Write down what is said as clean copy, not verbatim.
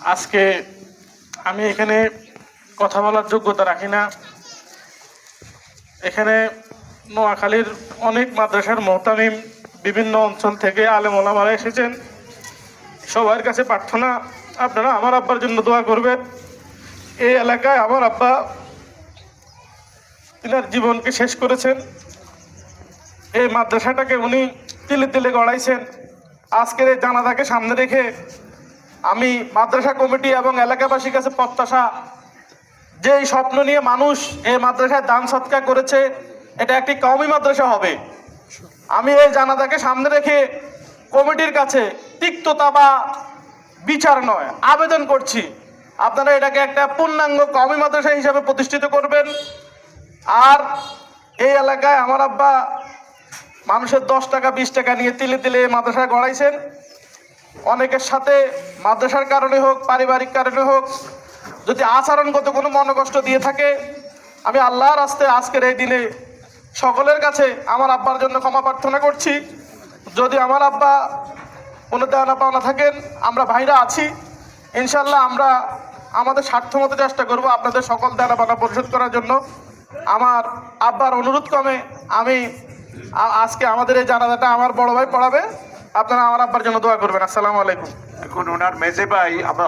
আজকে আমি এখানে কথা বলার যোগ্যতা রাখি না। এখানে নোয়াখালীর অনেক মাদ্রাসার মুহতামিম, বিভিন্ন অঞ্চল থেকে আলেম ওলামারা এসেছেন। সবার কাছে প্রার্থনা, আপনারা আমার আব্বার জন্য দোয়া করবেন। এই এলাকায় আমার আব্বা তিনার জীবনকে শেষ করেছেন। এই মাদ্রাসাটাকে উনি তিলে তিলে গড়াইছেন। আজকের এই জানাজাকে সামনে রেখে আমি মাদ্রাসা কমিটি এবং এলাকাবাসীর কাছে প্রত্যাশা, যে এই স্বপ্ন নিয়ে মানুষ এই মাদ্রাসায় দান সৎকার করেছে, এটা একটি কওমি মাদ্রাসা হবে। আমি এই জানাজাকে সামনে রেখে কমিটির কাছে তিক্ততা বা বিচার নয়, আবেদন করছি, আপনারা এটাকে একটা পূর্ণাঙ্গ কওমি মাদ্রাসা হিসাবে প্রতিষ্ঠিত করবেন। আর এই এলাকায় আমার আব্বা মানুষের 10 টাকা 20 টাকা নিয়ে তিলে তিলে মাদ্রাসায় গড়াইছেন। অনেকের সাথে মাদ্রাসার কারণে হোক, পারিবারিক কারণে হোক, যদি আচরণগত কোনো মনোকষ্ট দিয়ে থাকে, আমি আল্লাহর রাস্তায় আজকের এই দিনে সকলের কাছে আমার আব্বার জন্য ক্ষমা প্রার্থনা করছি। যদি আমার আব্বা কোনো দেওয়া পাওনা থাকেন, আমরা ভাইরা আছি, ইনশাল্লাহ আমরা আমাদের স্বার্থমতো চেষ্টা করব আপনাদের সকল দেওয়া পাওনা পরিশোধ করার জন্য। আমার আব্বার অনুরোধ ক্রমে আমি আজকে আমাদের এই জানাজাটা আমার বড় ভাই পড়াবে, আপনারা আমার আব্বার জন্য দোয়া করবেন। আসসালামু আলাইকুম। এখন ওনার মেজে ভাই আমরা